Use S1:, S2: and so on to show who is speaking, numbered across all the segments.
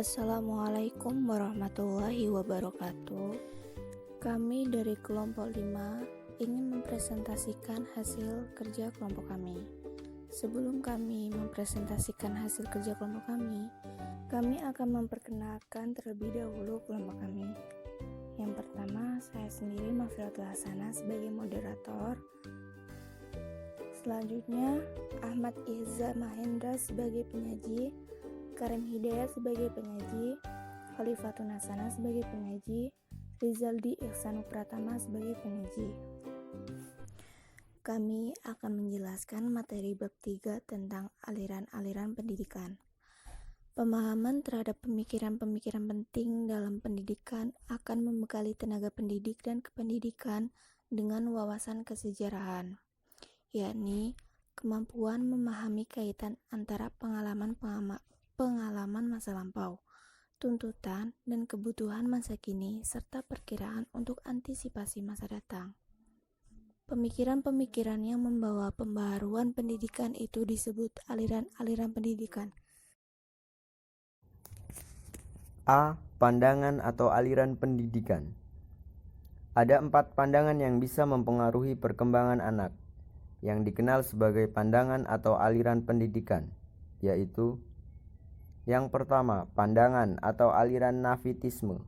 S1: Assalamualaikum warahmatullahi wabarakatuh. Kami dari kelompok 5 ingin mempresentasikan hasil kerja kelompok kami. Sebelum kami mempresentasikan hasil kerja kelompok kami akan memperkenalkan terlebih dahulu kelompok kami. Yang pertama, saya sendiri Mafiratul Hasanah sebagai moderator. Selanjutnya, Ahmad Ihza Mahendra sebagai penyaji, Karim Hidayat sebagai penyaji, Khalifatun Hasanah sebagai penyaji, Rizaldi Ihsanu Pratama sebagai penyaji. Kami akan menjelaskan materi bab 3 tentang aliran-aliran pendidikan. Pemahaman terhadap pemikiran-pemikiran penting dalam pendidikan akan membekali tenaga pendidik dan kependidikan dengan wawasan kesejarahan, yakni kemampuan memahami kaitan antara pengalaman masa lampau, tuntutan dan kebutuhan masa kini, serta perkiraan untuk antisipasi masa datang. Pemikiran-pemikiran yang membawa pembaharuan pendidikan itu disebut aliran-aliran pendidikan.
S2: A. Pandangan atau aliran pendidikan. Ada 4 pandangan yang bisa mempengaruhi perkembangan anak, yang dikenal sebagai pandangan atau aliran pendidikan, yaitu: yang pertama, pandangan atau aliran nafitisme.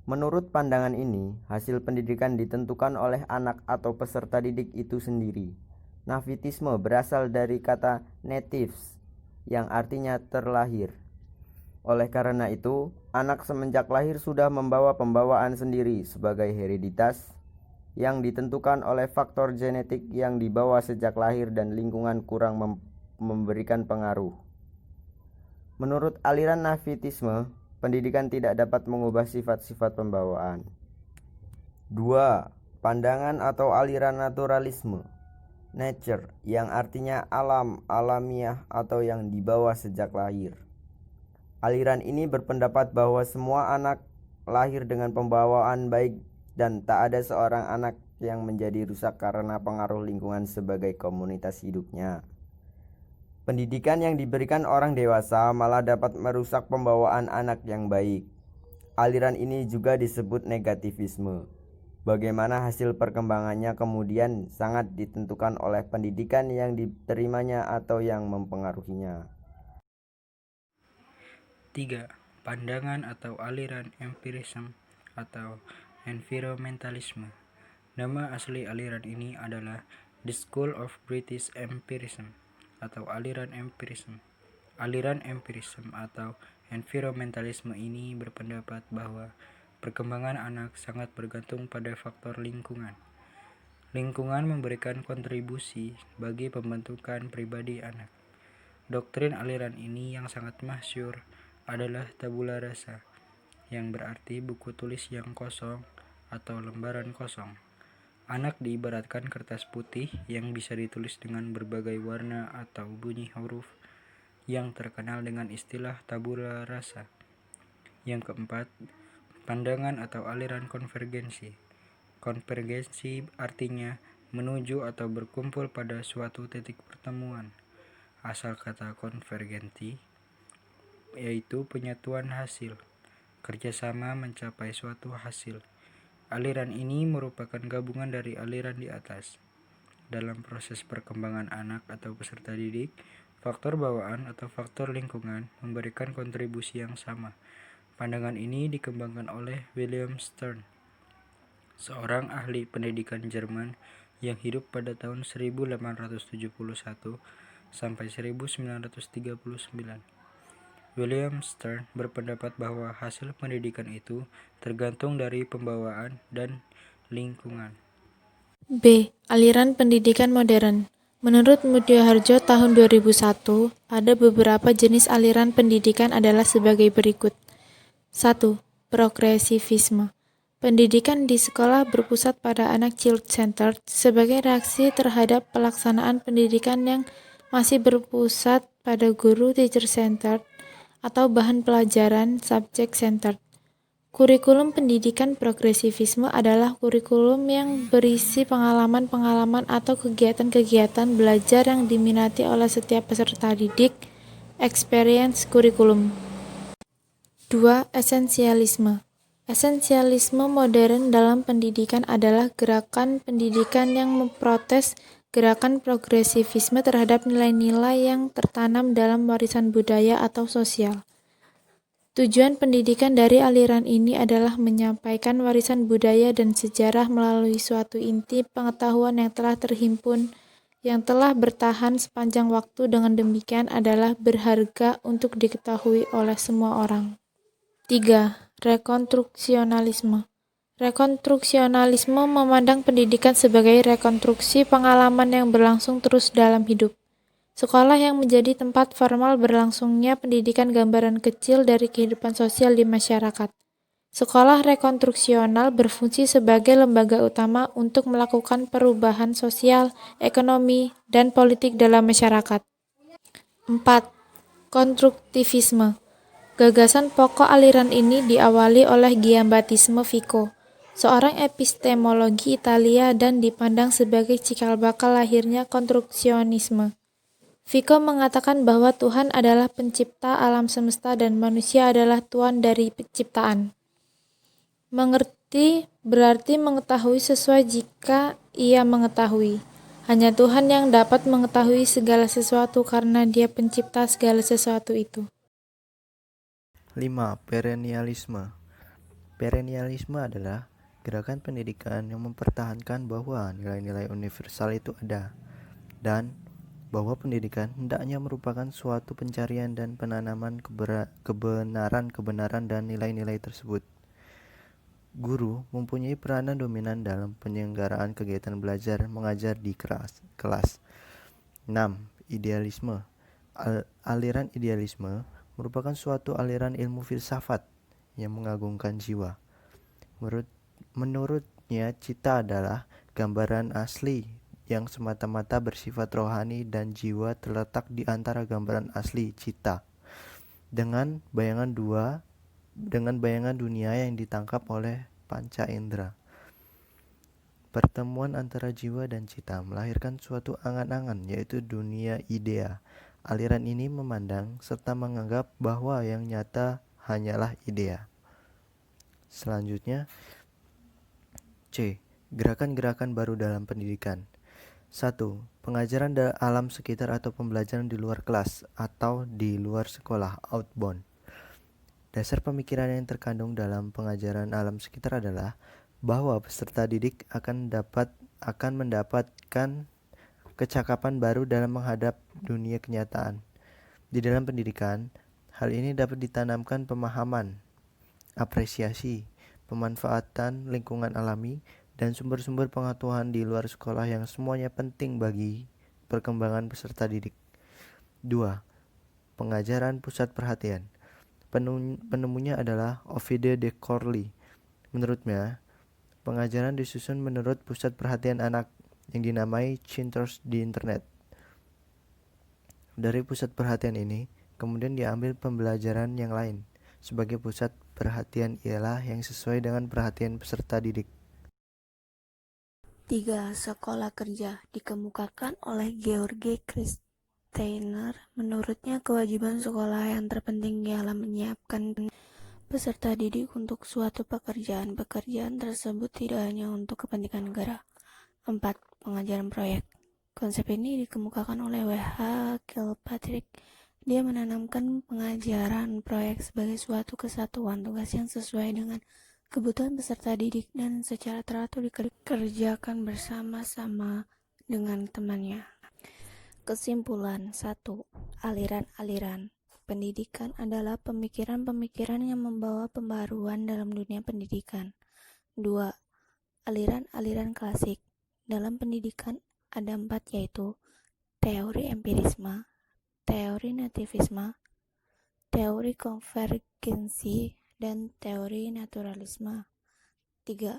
S2: Menurut pandangan ini, hasil pendidikan ditentukan oleh anak atau peserta didik itu sendiri. Nafitisme berasal dari kata natives, yang artinya terlahir. Oleh karena itu, anak semenjak lahir sudah membawa pembawaan sendiri sebagai hereditas yang ditentukan oleh faktor genetik yang dibawa sejak lahir dan lingkungan kurang memberikan pengaruh. Menurut aliran nafitisme, pendidikan tidak dapat mengubah sifat-sifat pembawaan. 2. Pandangan atau aliran naturalisme. Nature, yang artinya alam, alamiah, atau yang dibawa sejak lahir. Aliran ini berpendapat bahwa semua anak lahir dengan pembawaan baik dan tak ada seorang anak yang menjadi rusak karena pengaruh lingkungan sebagai komunitas hidupnya. Pendidikan yang diberikan orang dewasa malah dapat merusak pembawaan anak yang baik. Aliran ini juga disebut negativisme. Bagaimana hasil perkembangannya kemudian sangat ditentukan oleh pendidikan yang diterimanya atau yang mempengaruhinya.
S3: 3. Pandangan atau aliran empirisme atau environmentalisme. Nama asli aliran ini adalah The School of British Empirism atau aliran empirisme. Aliran empirisme atau environmentalisme ini berpendapat bahwa perkembangan anak sangat bergantung pada faktor lingkungan. Lingkungan memberikan kontribusi bagi pembentukan pribadi anak. Doktrin aliran ini yang sangat masyhur adalah tabula rasa, yang berarti buku tulis yang kosong atau lembaran kosong. Anak diibaratkan kertas putih yang bisa ditulis dengan berbagai warna atau bunyi huruf yang terkenal dengan istilah tabula rasa. Yang keempat, pandangan atau aliran konvergensi. Konvergensi artinya menuju atau berkumpul pada suatu titik pertemuan. Asal kata konvergenti, yaitu penyatuan hasil, kerjasama mencapai suatu hasil. Aliran ini merupakan gabungan dari aliran di atas. Dalam proses perkembangan anak atau peserta didik, faktor bawaan atau faktor lingkungan memberikan kontribusi yang sama. Pandangan ini dikembangkan oleh William Stern, seorang ahli pendidikan Jerman yang hidup pada tahun 1871 sampai 1939. William Stern berpendapat bahwa hasil pendidikan itu tergantung dari pembawaan dan lingkungan.
S4: B. Aliran pendidikan modern. Menurut Mudioharjo tahun 2001, ada beberapa jenis aliran pendidikan adalah sebagai berikut. 1. Progresivisme. Pendidikan di sekolah berpusat pada anak child-centered sebagai reaksi terhadap pelaksanaan pendidikan yang masih berpusat pada guru teacher-centered atau bahan pelajaran subject-centered. Kurikulum pendidikan progresivisme adalah kurikulum yang berisi pengalaman-pengalaman atau kegiatan-kegiatan belajar yang diminati oleh setiap peserta didik, experience kurikulum. 2. Esensialisme. Esensialisme modern dalam pendidikan adalah gerakan pendidikan yang memprotes gerakan progresivisme terhadap nilai-nilai yang tertanam dalam warisan budaya atau sosial. Tujuan pendidikan dari aliran ini adalah menyampaikan warisan budaya dan sejarah melalui suatu inti pengetahuan yang telah terhimpun, yang telah bertahan sepanjang waktu, dengan demikian adalah berharga untuk diketahui oleh semua orang. 3. Rekonstruksionalisme. Rekonstruksionalisme memandang pendidikan sebagai rekonstruksi pengalaman yang berlangsung terus dalam hidup. Sekolah yang menjadi tempat formal berlangsungnya pendidikan gambaran kecil dari kehidupan sosial di masyarakat. Sekolah rekonstruksional berfungsi sebagai lembaga utama untuk melakukan perubahan sosial, ekonomi, dan politik dalam masyarakat. 4. Konstruktivisme. Gagasan pokok aliran ini diawali oleh Giambattista Vico, seorang epistemologi Italia, dan dipandang sebagai cikal bakal lahirnya konstruksionisme. Vico mengatakan bahwa Tuhan adalah pencipta alam semesta dan manusia adalah tuan dari penciptaan. Mengerti berarti mengetahui sesuai jika ia mengetahui. Hanya Tuhan yang dapat mengetahui segala sesuatu karena Dia pencipta segala sesuatu itu.
S5: 5. Perennialisme. Perennialisme adalah gerakan pendidikan yang mempertahankan bahwa nilai-nilai universal itu ada, dan bahwa pendidikan hendaknya merupakan suatu pencarian dan penanaman kebenaran-kebenaran dan nilai-nilai tersebut. Guru mempunyai peranan dominan dalam penyelenggaraan kegiatan belajar mengajar di kelas. 6. Idealisme. Aliran idealisme merupakan suatu aliran ilmu filsafat yang mengagungkan jiwa. Menurutnya, cita adalah gambaran asli yang semata-mata bersifat rohani dan jiwa terletak di antara gambaran asli cita dengan bayangan dunia yang ditangkap oleh panca indera. Pertemuan antara jiwa dan cita melahirkan suatu angan-angan, yaitu dunia idea. Aliran ini memandang serta menganggap bahwa yang nyata hanyalah idea. Selanjutnya, C. Gerakan-gerakan baru dalam pendidikan. 1. Pengajaran alam sekitar atau pembelajaran di luar kelas atau di luar sekolah, outbound. Dasar pemikiran yang terkandung dalam pengajaran alam sekitar adalah bahwa peserta didik akan mendapatkan kecakapan baru dalam menghadap dunia kenyataan. Di dalam pendidikan, hal ini dapat ditanamkan pemahaman, apresiasi, pemanfaatan lingkungan alami, dan sumber-sumber pengetahuan di luar sekolah yang semuanya penting bagi perkembangan peserta didik. 2. Pengajaran pusat perhatian. Penemunya adalah Ovidio de Corley. Menurutnya, pengajaran disusun menurut pusat perhatian anak yang dinamai Centers di internet. Dari pusat perhatian ini, kemudian diambil pembelajaran yang lain. Sebagai pusat perhatian ialah yang sesuai dengan perhatian peserta didik.
S1: 3. Sekolah kerja dikemukakan oleh George Steiner. Menurutnya, kewajiban sekolah yang terpenting ialah menyiapkan peserta didik untuk suatu pekerjaan. Pekerjaan tersebut tidak hanya untuk kepentingan negara. 4. Pengajaran proyek. Konsep ini dikemukakan oleh W.H. Kilpatrick. Dia menanamkan pengajaran proyek sebagai suatu kesatuan tugas yang sesuai dengan kebutuhan peserta didik dan secara teratur dikerjakan bersama-sama dengan temannya. Kesimpulan. 1. Aliran-aliran pendidikan adalah pemikiran-pemikiran yang membawa pembaruan dalam dunia pendidikan. 2. Aliran-aliran klasik dalam pendidikan ada 4, yaitu teori empirisme, teori nativisme, teori konvergensi, dan teori naturalisme. 3.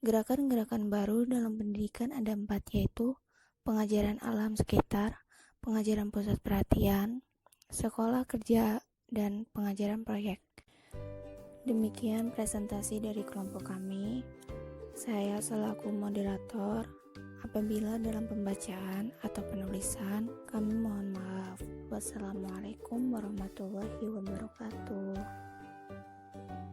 S1: Gerakan-gerakan baru dalam pendidikan ada 4, yaitu pengajaran alam sekitar, pengajaran pusat perhatian, sekolah kerja, dan pengajaran proyek. Demikian presentasi dari kelompok kami. Saya selaku moderator. Apabila dalam pembacaan atau penulisan kami mohon maaf. Wassalamualaikum warahmatullahi wabarakatuh.